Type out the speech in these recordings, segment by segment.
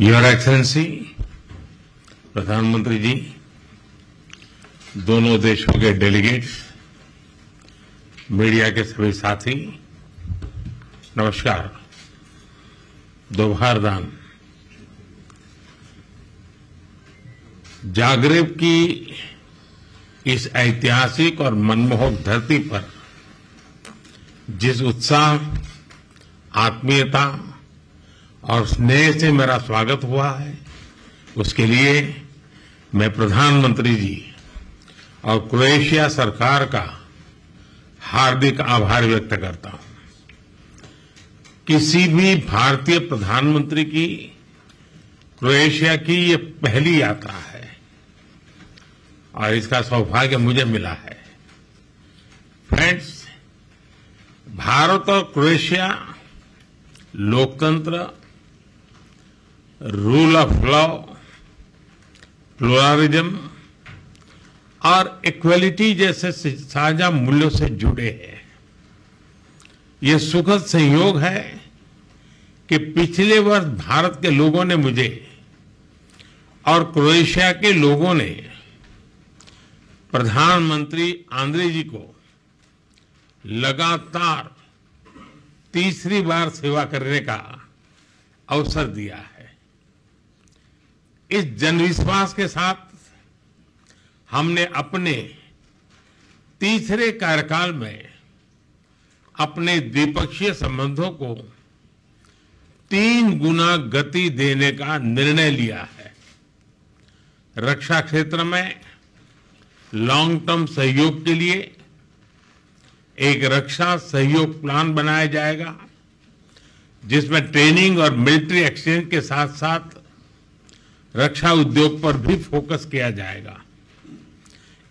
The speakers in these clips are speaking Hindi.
योर एक्सेलेंसी, प्रधानमंत्री जी, दोनों देशों के डेलीगेट्स, मीडिया के सभी साथी, नमस्कार। दोपहर दान। जागरेब की इस ऐतिहासिक और मनमोहक धरती पर जिस उत्साह, आत्मीयता और स्नेह से मेरा स्वागत हुआ है, उसके लिए मैं प्रधानमंत्री जी और क्रोएशिया सरकार का हार्दिक आभार व्यक्त करता हूं। किसी भी भारतीय प्रधानमंत्री की क्रोएशिया की ये पहली यात्रा है और इसका सौभाग्य मुझे मिला है। फ्रेंड्स, भारत और क्रोएशिया लोकतंत्र, रूल ऑफ लॉ, प्लुरलिज्म और इक्वलिटी जैसे साझा मूल्यों से जुड़े हैं। ये सुखद संयोग है कि पिछले वर्ष भारत के लोगों ने मुझे और क्रोएशिया के लोगों ने प्रधानमंत्री आंद्रे जी को लगातार तीसरी बार सेवा करने का अवसर दिया है। इस जनविश्वास के साथ हमने अपने तीसरे कार्यकाल में अपने द्विपक्षीय संबंधों को 3 गुना गति देने का निर्णय लिया है। रक्षा क्षेत्र में लॉन्ग टर्म सहयोग के लिए एक रक्षा सहयोग प्लान बनाया जाएगा, जिसमें ट्रेनिंग और मिलिट्री एक्सचेंज के साथ साथ रक्षा उद्योग पर भी फोकस किया जाएगा।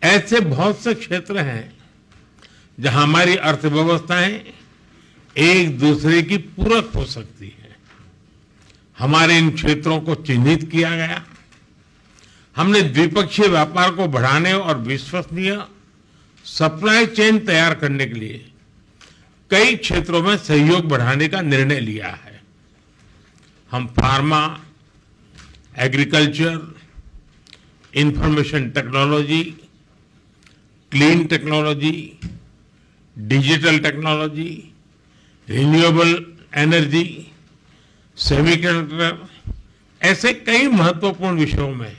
ऐसे बहुत से क्षेत्र हैं जहां हमारी अर्थव्यवस्थाएं एक दूसरे की पूरक हो सकती है। हमारे इन क्षेत्रों को चिन्हित किया गया। हमने द्विपक्षीय व्यापार को बढ़ाने और विश्वसनीय सप्लाई चेन तैयार करने के लिए कई क्षेत्रों में सहयोग बढ़ाने का निर्णय लिया है। हम pharma, agriculture, information technology, clean technology, digital technology, renewable energy, semiconductor, ऐसे कई महत्वपूर्ण विषयों में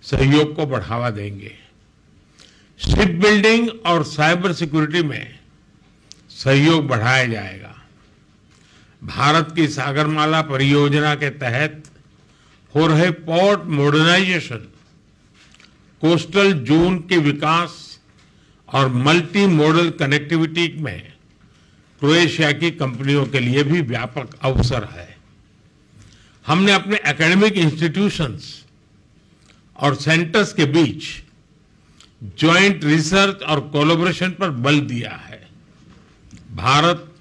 सहयोग को बढ़ावा देंगे। शिप बिल्डिंग और साइबर सिक्योरिटी में सहयोग बढ़ाया जाएगा। भारत की सागरमाला परियोजना के तहत हो रहे पोर्ट मॉडर्नाइजेशन, कोस्टल जोन के विकास और मल्टी मॉडल कनेक्टिविटी में क्रोएशिया की कंपनियों के लिए भी व्यापक अवसर है। हमने अपने एकेडमिक इंस्टीट्यूशंस और सेंटर्स के बीच ज्वाइंट रिसर्च और कोलैबोरेशन पर बल दिया है। भारत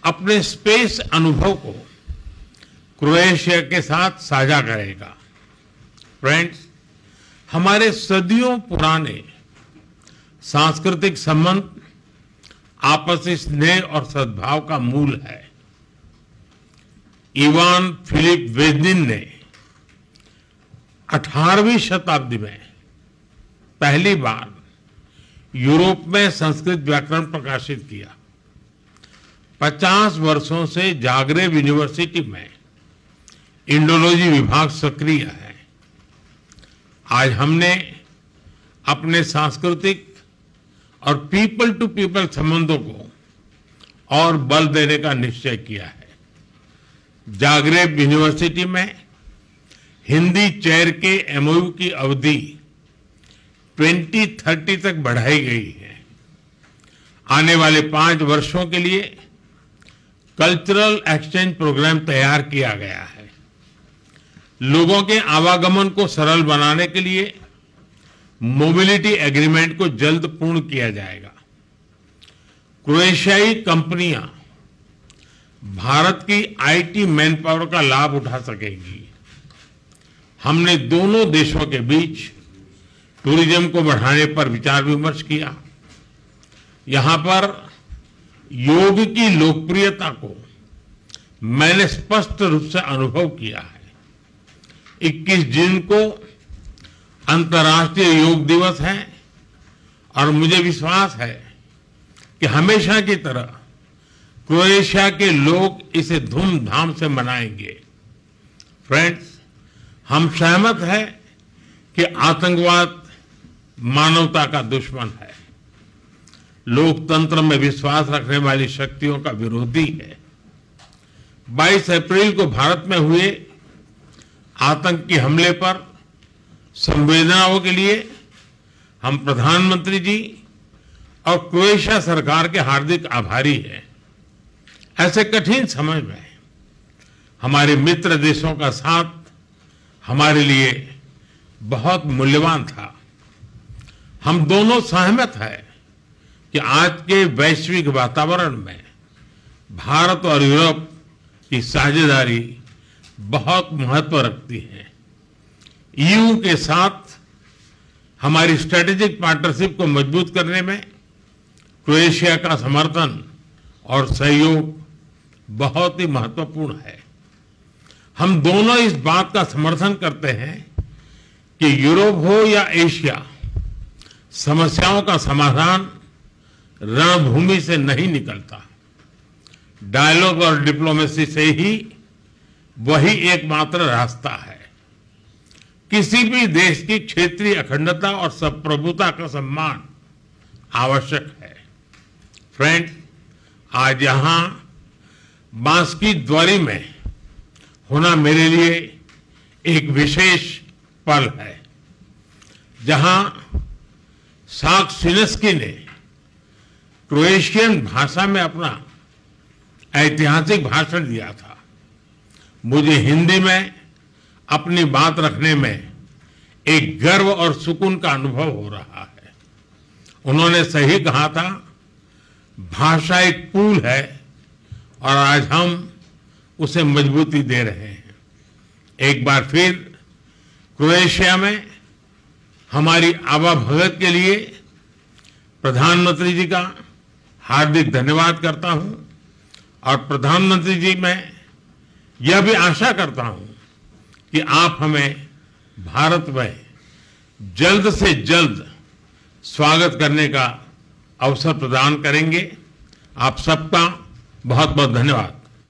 अपने स्पेस अनुभव को क्रोएशिया के साथ साझा करेगा। फ्रेंड्स, हमारे सदियों पुराने सांस्कृतिक संबंध आपसी स्नेह और सद्भाव का मूल है। इवान फिलिप वेजनिन ने 18वीं शताब्दी में पहली बार यूरोप में संस्कृत व्याकरण प्रकाशित किया। 50 वर्षों से जागरेब यूनिवर्सिटी में इंडोलॉजी विभाग सक्रिय है। आज हमने अपने सांस्कृतिक और पीपल टू पीपल संबंधों को और बल देने का निश्चय किया है। जागरेब यूनिवर्सिटी में हिंदी चेयर के एमओयू की अवधि 2030 तक बढ़ाई गई है। आने वाले 5 वर्षों के लिए कल्चरल एक्सचेंज प्रोग्राम तैयार किया गया है। लोगों के आवागमन को सरल बनाने के लिए मोबिलिटी एग्रीमेंट को जल्द पूर्ण किया जाएगा। क्रोएशियाई कंपनियां भारत की आईटी मैन पावर का लाभ उठा सकेंगी। हमने दोनों देशों के बीच टूरिज्म को बढ़ाने पर विचार विमर्श किया। यहां पर योग की लोकप्रियता को मैंने स्पष्ट रूप से अनुभव किया है। 21 जून को अंतर्राष्ट्रीय योग दिवस है और मुझे विश्वास है कि हमेशा की तरह क्रोएशिया के लोग इसे धूमधाम से मनाएंगे। फ्रेंड्स, हम सहमत हैं कि आतंकवाद मानवता का दुश्मन है, लोकतंत्र में विश्वास रखने वाली शक्तियों का विरोधी है। 22 अप्रैल को भारत में हुए आतंकी हमले पर संवेदनाओं के लिए हम प्रधानमंत्री जी और क्रोएशिया सरकार के हार्दिक आभारी हैं। ऐसे कठिन समय में हमारे मित्र देशों का साथ हमारे लिए बहुत मूल्यवान था। हम दोनों सहमत हैं कि आज के वैश्विक वातावरण में भारत और यूरोप की साझेदारी बहुत महत्व रखती है। ईयू के साथ हमारी स्ट्रेटेजिक पार्टनरशिप को मजबूत करने में क्रोएशिया का समर्थन और सहयोग बहुत ही महत्वपूर्ण है। हम दोनों इस बात का समर्थन करते हैं कि यूरोप हो या एशिया, समस्याओं का समाधान रणभूमि से नहीं निकलता। डायलॉग और डिप्लोमेसी से ही वही एकमात्र रास्ता है। किसी भी देश की क्षेत्रीय अखंडता और संप्रभुता का सम्मान आवश्यक है। फ्रेंड्स, आज यहां बांसकी द्वारी में होना मेरे लिए एक विशेष पल है, जहां साक्सिनेस्की ने क्रोएशियन भाषा में अपना ऐतिहासिक भाषण दिया था। मुझे हिंदी में अपनी बात रखने में एक गर्व और सुकून का अनुभव हो रहा है। उन्होंने सही कहा था, भाषा एक पुल है और आज हम उसे मजबूती दे रहे हैं। एक बार फिर क्रोएशिया में हमारी आवाभगत के लिए प्रधानमंत्री जी का हार्दिक धन्यवाद करता हूं और प्रधानमंत्री जी मैं यह भी आशा करता हूं कि आप हमें भारत में जल्द से जल्द स्वागत करने का अवसर प्रदान करेंगे। आप सबका बहुत बहुत धन्यवाद।